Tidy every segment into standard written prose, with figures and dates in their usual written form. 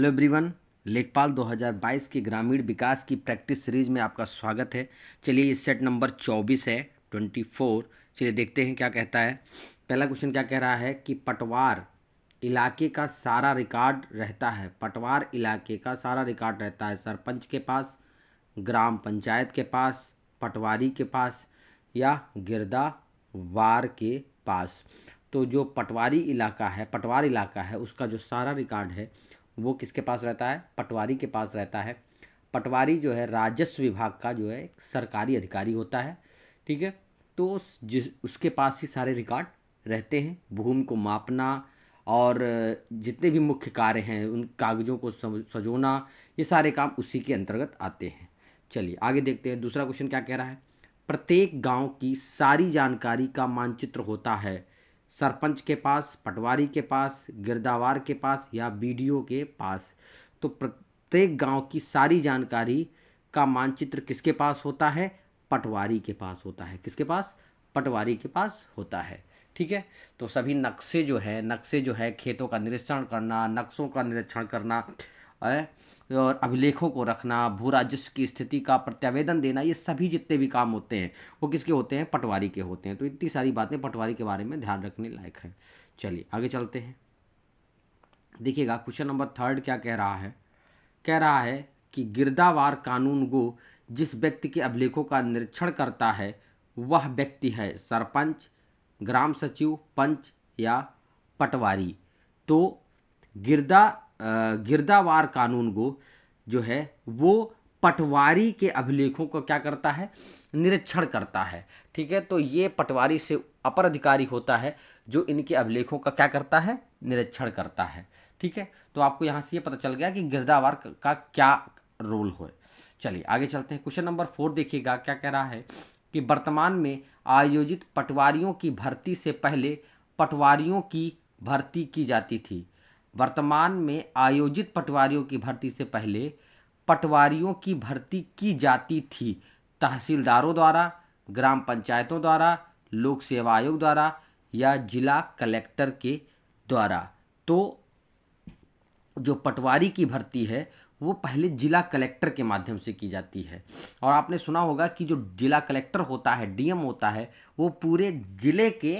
Hello everyone, लेखपाल 2022 के ग्रामीण विकास की प्रैक्टिस सीरीज में आपका स्वागत है। चलिए, ये सेट नंबर 24 है, 24। चलिए देखते हैं क्या कहता है। पहला क्वेश्चन क्या कह रहा है कि पटवार इलाके का सारा रिकॉर्ड रहता है। पटवार इलाके का सारा रिकॉर्ड रहता है सरपंच के पास, ग्राम पंचायत के पास, पटवारी के पास या गिरदावार के पास। तो जो पटवार इलाका है उसका जो सारा रिकॉर्ड है वो किसके पास रहता है? पटवारी के पास रहता है। पटवारी जो है राजस्व विभाग का जो है एक सरकारी अधिकारी होता है। ठीक है, तो उसके पास ही सारे रिकॉर्ड रहते हैं। भूमि को मापना और जितने भी मुख्य कार्य हैं उन कागज़ों को सजोना, ये सारे काम उसी के अंतर्गत आते हैं। चलिए आगे देखते हैं। दूसरा क्वेश्चन क्या कह रहा है? प्रत्येक गांव की सारी जानकारी का मानचित्र होता है सरपंच के पास, पटवारी के पास, गिरदावार के पास या बीडीओ के पास। तो प्रत्येक गांव की सारी जानकारी का मानचित्र किसके पास होता है? पटवारी के पास होता है। किसके पास? पटवारी के पास होता है। ठीक है, तो सभी नक्शे जो है खेतों का निरीक्षण करना, नक्शों का निरीक्षण करना है, और अभिलेखों को रखना, भू राजस्व की स्थिति का प्रत्यावेदन देना, ये सभी जितने भी काम होते हैं वो किसके होते हैं? पटवारी के होते हैं। तो इतनी सारी बातें पटवारी के बारे में ध्यान रखने लायक हैं। चलिए आगे चलते हैं। देखिएगा क्वेश्चन नंबर 3 क्या कह रहा है? कह रहा है कि गिरदावार कानून को जिस व्यक्ति के अभिलेखों का निरीक्षण करता है वह व्यक्ति है सरपंच, ग्राम सचिव, पंच या पटवारी। तो गिरदावार कानून को जो है वो पटवारी के अभिलेखों को क्या करता है? निरीक्षण करता है। ठीक है, तो ये पटवारी से अपर अधिकारी होता है जो इनके अभिलेखों का क्या करता है? निरीक्षण करता है। ठीक है, तो आपको यहाँ से ये पता चल गया कि गिरदावार का क्या रोल हो। चलिए आगे चलते हैं। क्वेश्चन नंबर 4 देखिएगा क्या कह रहा है कि वर्तमान में आयोजित पटवारियों की भर्ती से पहले पटवारियों की भर्ती की जाती थी। वर्तमान में आयोजित पटवारियों की भर्ती से पहले पटवारियों की भर्ती की जाती थी तहसीलदारों द्वारा, ग्राम पंचायतों द्वारा, लोक सेवा आयोग द्वारा या जिला कलेक्टर के द्वारा। तो जो पटवारी की भर्ती है वो पहले जिला कलेक्टर के माध्यम से की जाती है। और आपने सुना होगा कि जो जिला कलेक्टर होता है, डीएम होता है, वो पूरे जिले के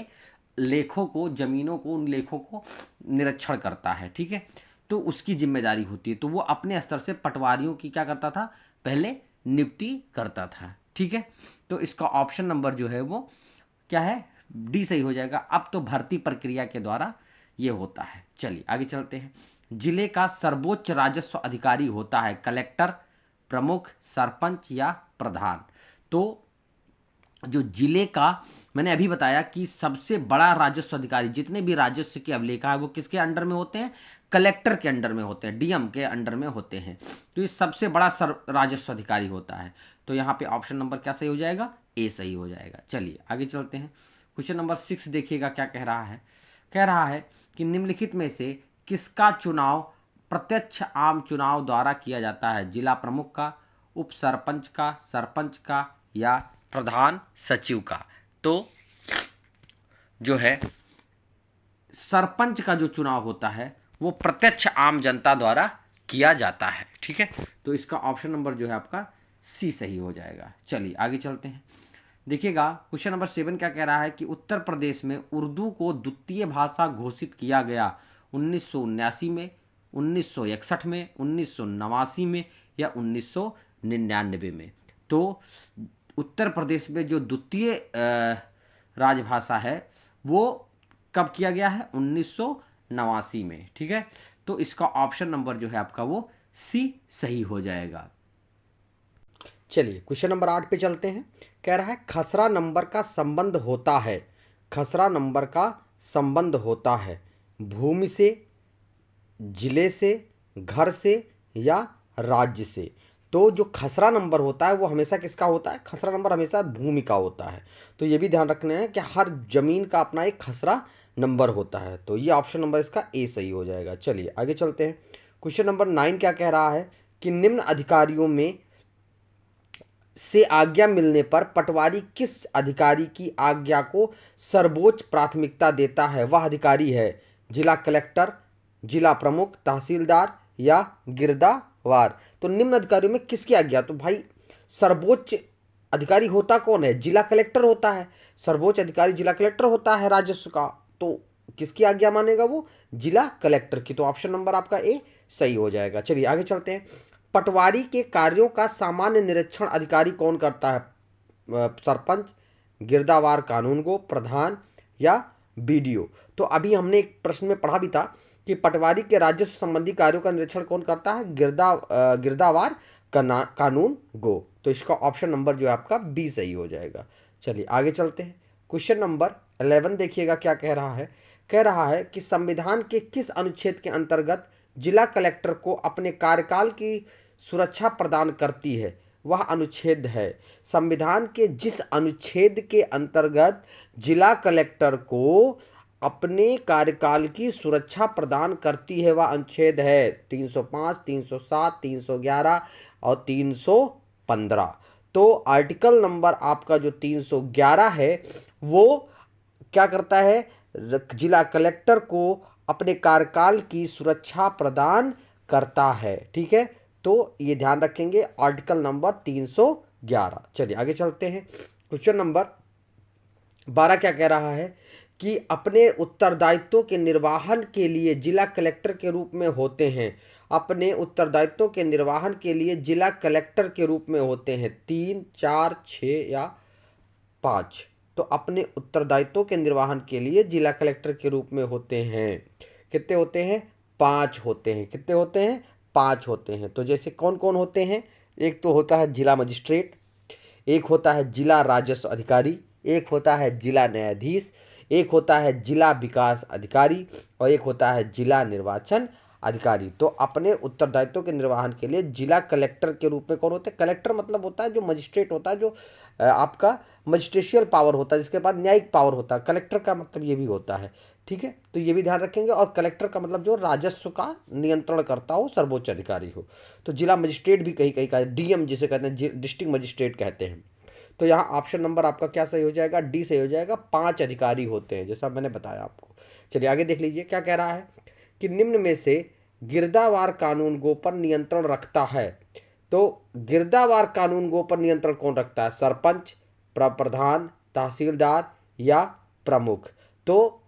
लेखों को, जमीनों को, उन लेखों को निरीक्षण करता है। ठीक है, तो उसकी जिम्मेदारी होती है। तो वो अपने स्तर से पटवारियों की क्या करता था? पहले नियुक्ति करता था। ठीक है, तो इसका ऑप्शन नंबर जो है वो क्या है? डी सही हो जाएगा। अब तो भर्ती प्रक्रिया के द्वारा ये होता है। चलिए आगे चलते हैं। जिले का सर्वोच्च राजस्व अधिकारी होता है कलेक्टर, प्रमुख, सरपंच या प्रधान। तो जो जिले का, मैंने अभी बताया कि सबसे बड़ा राजस्व अधिकारी, जितने भी राजस्व के अभिलेख है वो किसके अंडर में होते हैं? कलेक्टर के अंडर में होते हैं, डीएम के अंडर में होते हैं। तो ये सबसे बड़ा राजस्व अधिकारी होता है। तो यहाँ पे ऑप्शन नंबर क्या सही हो जाएगा? ए सही हो जाएगा। चलिए आगे चलते हैं। क्वेश्चन नंबर 6 देखिएगा क्या कह रहा है। कह रहा है कि निम्नलिखित में से किसका चुनाव प्रत्यक्ष आम चुनाव द्वारा किया जाता है? जिला प्रमुख का, उप सरपंच का, सरपंच का या प्रधान सचिव का। तो जो है सरपंच का जो चुनाव होता है वो प्रत्यक्ष आम जनता द्वारा किया जाता है। ठीक है, तो इसका ऑप्शन नंबर जो है आपका सी सही हो जाएगा। चलिए आगे चलते हैं। देखिएगा क्वेश्चन नंबर 7 क्या कह रहा है कि उत्तर प्रदेश में उर्दू को द्वितीय भाषा घोषित किया गया 1979 में, 1961 में, 1989 में या 1999 में। तो उत्तर प्रदेश में जो द्वितीय राजभाषा है वो कब किया गया है? 1989 में। ठीक है, तो इसका ऑप्शन नंबर जो है आपका वो सी सही हो जाएगा। चलिए क्वेश्चन नंबर 8 पे चलते हैं। कह रहा है खसरा नंबर का संबंध होता है, खसरा नंबर का संबंध होता है भूमि से, जिले से, घर से या राज्य से। तो जो खसरा नंबर होता है वो हमेशा किसका होता है? खसरा नंबर हमेशा भूमि का होता है। तो ये भी ध्यान रखना है कि हर जमीन का अपना एक खसरा नंबर होता है। तो ये ऑप्शन नंबर इसका ए सही हो जाएगा। चलिए आगे चलते हैं। क्वेश्चन नंबर 9 क्या कह रहा है कि निम्न अधिकारियों में से आज्ञा मिलने पर पटवारी किस अधिकारी की आज्ञा को सर्वोच्च प्राथमिकता देता है? वह अधिकारी है जिला कलेक्टर, जिला प्रमुख, तहसीलदार या गिरदावार। तो निम्न अधिकारियों में किसकी आज्ञा, तो भाई सर्वोच्च अधिकारी होता कौन है, जिला कलेक्टर होता है। सर्वोच्च अधिकारी जिला कलेक्टर होता है राजस्व का, तो किसकी आज्ञा मानेगा वो, जिला कलेक्टर की। तो ऑप्शन नंबर आपका ए सही हो जाएगा। चलिए आगे चलते हैं। पटवारी के कार्यों का सामान्य निरीक्षण अधिकारी कौन करता है, सरपंच, गिरदावार कानूनगो, प्रधान या बीडीओ। तो अभी हमने एक प्रश्न में पढ़ा भी था कि पटवारी के राजस्व संबंधी कार्यों का निरीक्षण कौन करता है, गिरदावार कानून गो। तो इसका ऑप्शन नंबर जो है आपका बी सही हो जाएगा। चलिए आगे चलते हैं। क्वेश्चन नंबर 11 देखिएगा क्या कह रहा है। कह रहा है कि संविधान के किस अनुच्छेद के अंतर्गत जिला कलेक्टर को अपने कार्यकाल की सुरक्षा प्रदान करती है, वह अनुच्छेद है। संविधान के जिस अनुच्छेद के अंतर्गत जिला कलेक्टर को अपने कार्यकाल की सुरक्षा प्रदान करती है वह अनुच्छेद है 305, 307, 311 और 315। तो आर्टिकल नंबर आपका जो 311 है वो क्या करता है, जिला कलेक्टर को अपने कार्यकाल की सुरक्षा प्रदान करता है। ठीक है, तो ये ध्यान रखेंगे आर्टिकल नंबर 311। चलिए आगे चलते हैं। क्वेश्चन नंबर 12 क्या कह रहा है कि अपने उत्तरदायित्वों के निर्वहन के लिए जिला कलेक्टर के रूप में होते हैं। अपने उत्तरदायित्वों के निर्वहन के लिए जिला कलेक्टर के रूप में होते हैं 3, 4, 6 या 5। तो अपने उत्तरदायित्वों के निर्वहन के लिए जिला कलेक्टर के रूप में होते हैं, कितने होते हैं, 5 होते हैं। कितने होते हैं, 5 होते हैं। तो जैसे कौन कौन होते हैं, एक तो होता है जिला मजिस्ट्रेट, एक होता है जिला राजस्व अधिकारी, एक होता है जिला न्यायाधीश, एक होता है जिला विकास अधिकारी और एक होता है जिला निर्वाचन अधिकारी। तो अपने उत्तरदायित्वों के निर्वहन के लिए जिला कलेक्टर के रूप में कौन होते हैं, कलेक्टर मतलब होता है जो मजिस्ट्रेट होता है, जो आपका मजिस्ट्रेशियल पावर होता है, जिसके बाद न्यायिक पावर होता है। कलेक्टर का मतलब ये भी होता है। ठीक है, तो ये भी ध्यान रखेंगे। और कलेक्टर का मतलब जो राजस्व का नियंत्रण करता हो, सर्वोच्च अधिकारी हो। तो जिला मजिस्ट्रेट भी कहीं कहीं का, डीएम जिसे कहते हैं, डिस्ट्रिक्ट मजिस्ट्रेट कहते हैं। तो यहाँ ऑप्शन नंबर आपका क्या सही हो जाएगा, डी सही हो जाएगा। 5 अधिकारी होते हैं जैसा मैंने बताया आपको। चलिए आगे देख लीजिए क्या कह रहा है कि निम्न में से गिरदावार कानून गो पर नियंत्रण रखता है। तो गिरदावार कानून गो पर नियंत्रण कौन रखता है, सरपंच, प्रधान, तहसीलदार या प्रमुख। तो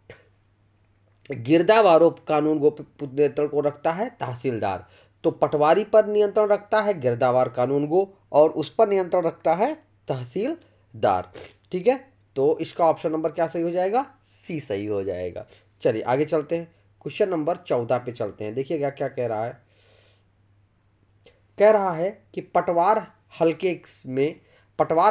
गिरदावारों कानून गो पर नियंत्रण कौन रखता है, तहसीलदार। तो पटवारी पर नियंत्रण रखता है गिरदावार कानून गो और उस पर नियंत्रण रखता है तहसीलदार। ठीक है, तो इसका ऑप्शन नंबर क्या सही हो जाएगा, सी सही हो जाएगा। चलिए आगे चलते हैं। क्वेश्चन नंबर 14 पे चलते हैं। देखिएगा क्या कह रहा है। कह रहा है कि पटवार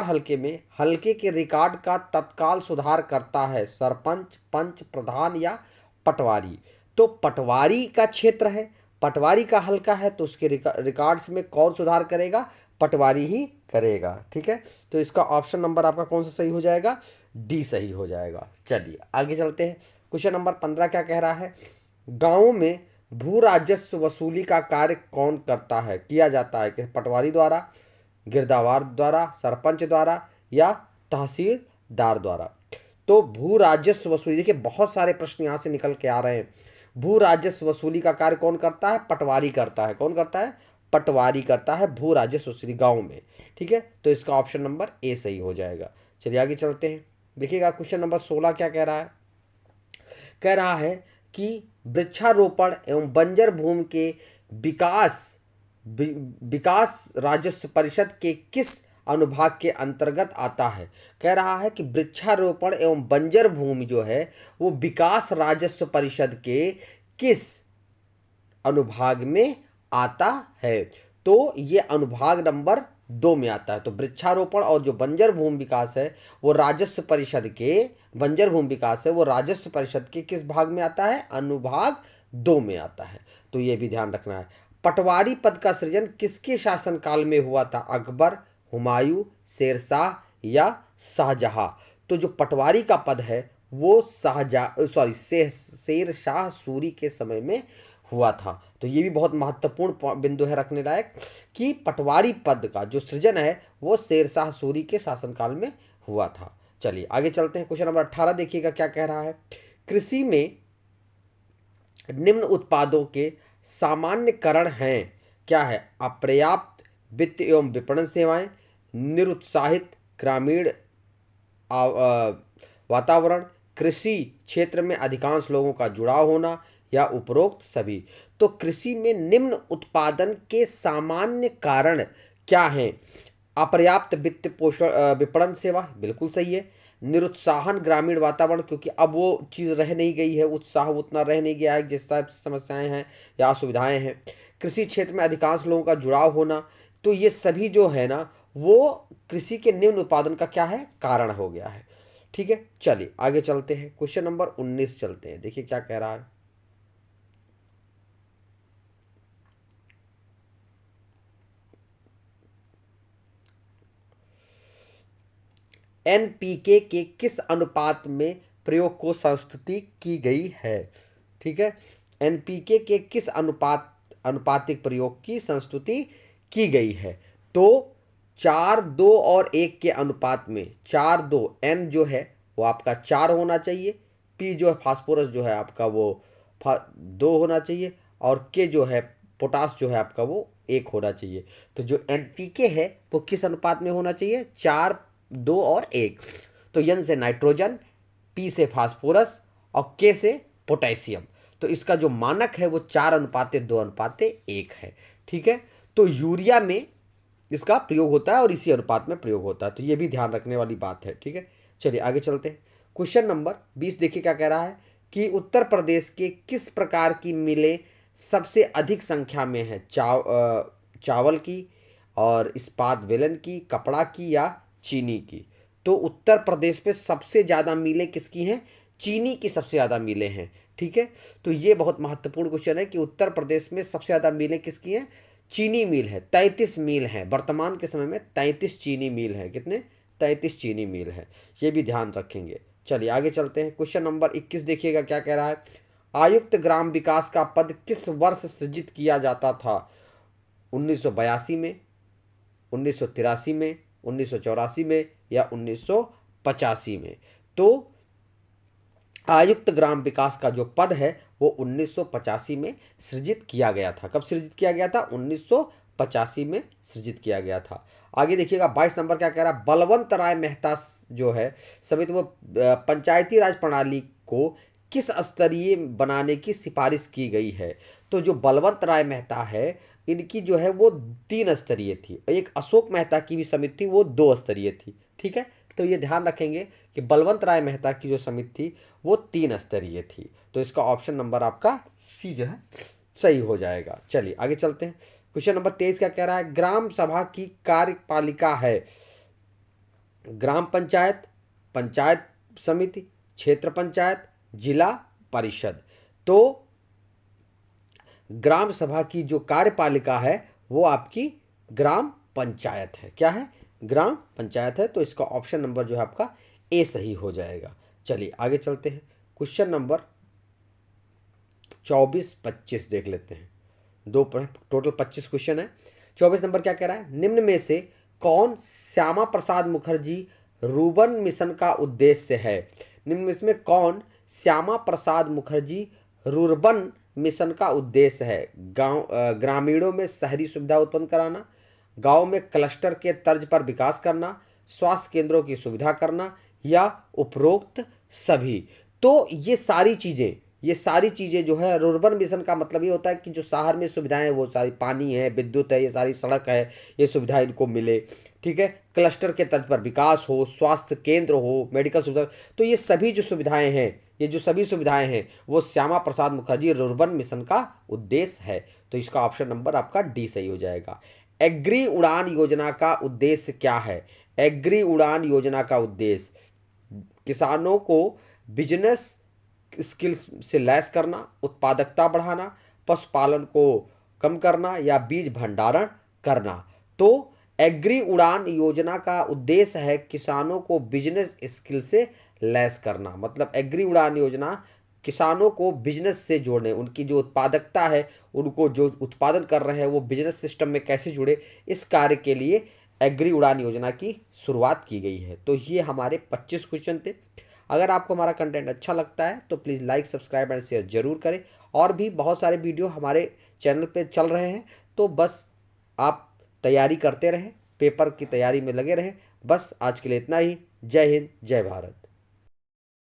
हलके में हलके के रिकॉर्ड का तत्काल सुधार करता है सरपंच, पंच, प्रधान या पटवारी। तो पटवारी का क्षेत्र है, पटवारी का हलका है, तो उसके रिकॉर्ड्स में कौन सुधार करेगा, पटवारी ही करेगा। ठीक है, तो इसका ऑप्शन नंबर आपका कौन सा सही हो जाएगा, डी सही हो जाएगा। चलिए आगे चलते हैं। क्वेश्चन नंबर 15 क्या कह रहा है, गांवों में भू राजस्व वसूली का कार्य कौन करता है, किया जाता है कि पटवारी द्वारा, गिरदावार द्वारा, सरपंच द्वारा या तहसीलदार द्वारा। तो भू राजस्व वसूली, देखिए बहुत सारे प्रश्न यहाँ से निकल के आ रहे हैं। भू राजस्व वसूली का कार्य कौन करता है, पटवारी करता है। कौन करता है, पटवारी करता है भू राजस्व वसूली गाँव में। ठीक है, तो इसका ऑप्शन नंबर ए सही हो जाएगा। चलिए आगे चलते हैं। देखिएगा क्वेश्चन नंबर 16 क्या कह रहा है। कह रहा है कि वृक्षारोपण एवं बंजर भूमि के विकास राजस्व परिषद के किस अनुभाग के अंतर्गत आता है। कह रहा है कि वृक्षारोपण एवं बंजर भूमि जो है वो विकास राजस्व परिषद के किस अनुभाग में आता है। तो ये अनुभाग नंबर 2 में आता है। तो वृक्षारोपण और जो बंजर भूमि विकास है वो राजस्व परिषद के, बंजर भूमि विकास है वो राजस्व परिषद के किस भाग में आता है, अनुभाग 2 में आता है। तो ये भी ध्यान रखना है। पटवारी पद का सृजन किसके शासनकाल में हुआ था, अकबर, हुमायूं, शेरशाह या शाहजहां। तो जो पटवारी का पद है वो शेरशाह सूरी के समय में हुआ था। तो ये भी बहुत महत्वपूर्ण बिंदु है रखने लायक कि पटवारी पद का जो सृजन है वो शेरशाह सूरी के शासनकाल में हुआ था। चलिए आगे चलते हैं। क्वेश्चन नंबर 18 देखिएगा क्या कह रहा है। कृषि में निम्न उत्पादों के सामान्यकरण हैं। क्या है? अपर्याप्त वित्त एवं विपणन सेवाएं, निरुत्साहित ग्रामीण वातावरण, कृषि क्षेत्र में अधिकांश लोगों का जुड़ाव होना, या उपरोक्त सभी। तो कृषि में निम्न उत्पादन के सामान्य कारण क्या हैं? अपर्याप्त वित्त पोषण विपणन सेवा, बिल्कुल सही है। निरुत्साहन ग्रामीण वातावरण, क्योंकि अब वो चीज़ रह नहीं गई है, उत्साह उतना रह नहीं गया है जिस टाइप से समस्याएं हैं या असुविधाएं हैं। कृषि क्षेत्र में अधिकांश लोगों का जुड़ाव होना, तो ये सभी जो है ना वो कृषि के निम्न उत्पादन का क्या है? कारण हो गया है। ठीक है, चलिए आगे चलते हैं, क्वेश्चन नंबर 19 चलते हैं, देखिए क्या कह रहा है। एनपीके के किस अनुपात में प्रयोग को संस्तुति की गई है? ठीक है, एनपीके के किस अनुपातिक प्रयोग की संस्तुति की गई है? तो 4, 2 और 1 के अनुपात में 4, 2, एन जो है वो आपका 4 होना चाहिए, पी जो है फास्फोरस जो है आपका वो 2 होना चाहिए, और के जो है पोटास जो है आपका वो 1 होना चाहिए। तो जो एनपीके है वो किस अनुपात में होना चाहिए? 4, 2 और 1। तो एन से नाइट्रोजन, पी से फास्फोरस और के से पोटेशियम। तो इसका जो मानक है वो 4:2:1 है। ठीक है, तो यूरिया में इसका प्रयोग होता है और इसी अनुपात में प्रयोग होता है, तो ये भी ध्यान रखने वाली बात है। ठीक है, चलिए आगे चलते हैं, क्वेश्चन नंबर 20 देखिए क्या कह रहा है कि उत्तर प्रदेश के किस प्रकार की मिलें सबसे अधिक संख्या में है? चावल की, और इस्पात वेलन की, कपड़ा की, या चीनी की? तो उत्तर प्रदेश में सबसे ज़्यादा मिलें किसकी हैं? चीनी की सबसे ज़्यादा मिलें हैं। ठीक है, तो ये बहुत महत्वपूर्ण क्वेश्चन है कि उत्तर प्रदेश में सबसे ज़्यादा मिलें किसकी हैं? चीनी मिल है, 33 मिल हैं वर्तमान के समय में, 33 चीनी मिल हैं। कितने? 33 चीनी मिल हैं, ये भी ध्यान रखेंगे। चलिए आगे चलते हैं, क्वेश्चन नंबर 21 देखिएगा क्या कह रहा है। आयुक्त ग्राम विकास का पद किस वर्ष सृजित किया जाता था? 1982 में, 1983 में, 1984 में, या 1985 में? तो आयुक्त ग्राम विकास का जो पद है वो 1985 में सृजित किया गया था। कब सृजित किया गया था? 1985 में सृजित किया गया था। आगे देखिएगा 22 नंबर क्या कह रहा है। बलवंत राय मेहता जो है समिति वो पंचायती राज प्रणाली को किस स्तरीय बनाने की सिफारिश की गई है? तो जो बलवंत राय मेहता है इनकी जो है वो 3 स्तरीय थी, एक अशोक मेहता की भी समिति थी वो 2 स्तरीय थी। ठीक है, तो ये ध्यान रखेंगे कि बलवंत राय मेहता की जो समिति थी वो 3 स्तरीय थी। तो इसका ऑप्शन नंबर आपका सी जो है सही हो जाएगा। चलिए आगे चलते हैं, क्वेश्चन नंबर 23 क्या कह रहा है। ग्राम सभा की कार्यपालिका है ग्राम पंचायत, पंचायत समिति, क्षेत्र पंचायत, जिला परिषद। तो ग्राम सभा की जो कार्यपालिका है वो आपकी ग्राम पंचायत है। क्या है? ग्राम पंचायत है। तो इसका ऑप्शन नंबर जो है आपका ए सही हो जाएगा। चलिए आगे चलते हैं, क्वेश्चन नंबर 24-25 देख लेते हैं। टोटल 25 क्वेश्चन है। 24 नंबर क्या कह रहा है। निम्न में से कौन श्यामा प्रसाद मुखर्जी रूर्बन मिशन का उद्देश्य है? निम्न में इसमें कौन श्यामा प्रसाद मुखर्जी रूर्बन मिशन का उद्देश्य है? ग्रामीणों में शहरी सुविधा उत्पन्न कराना, गांव में क्लस्टर के तर्ज पर विकास करना, स्वास्थ्य केंद्रों की सुविधा करना, या उपरोक्त सभी। तो ये सारी चीज़ें जो है रूर्बन मिशन का मतलब ये होता है कि जो शहर में सुविधाएं हैं वो सारी पानी है, विद्युत है, ये सारी सड़क है, ये सुविधा इनको मिले। ठीक है, क्लस्टर के तर्ज पर विकास हो, स्वास्थ्य केंद्र हो, मेडिकल सुविधा। तो ये सभी जो सुविधाएं हैं, ये जो सभी सुविधाएं हैं वो श्यामा प्रसाद मुखर्जी रूर्बन मिशन का उद्देश्य है। तो इसका ऑप्शन नंबर आपका डी सही हो जाएगा। एग्री उड़ान योजना का उद्देश्य क्या है? एग्री उड़ान योजना का उद्देश्य किसानों को बिजनेस स्किल्स से लैस करना, उत्पादकता बढ़ाना, पशुपालन को कम करना, या बीज भंडारण करना। तो एग्री उड़ान योजना का उद्देश्य है किसानों को बिजनेस स्किल से लैस करना। मतलब एग्री उड़ान योजना किसानों को बिजनेस से जोड़ने, उनकी जो उत्पादकता है, उनको जो उत्पादन कर रहे हैं वो बिजनेस सिस्टम में कैसे जुड़े, इस कार्य के लिए एग्री उड़ान योजना की शुरुआत की गई है। तो ये हमारे 25 क्वेश्चन थे। अगर आपको हमारा कंटेंट अच्छा लगता है तो please like, subscribe and share जरूर करें। और भी बहुत सारे वीडियो हमारे चैनल पे चल रहे हैं। तो बस आप तैयारी करते रहें, पेपर की तैयारी में लगे रहें। बस आज के लिए इतना ही। जय हिंद, जय भारत।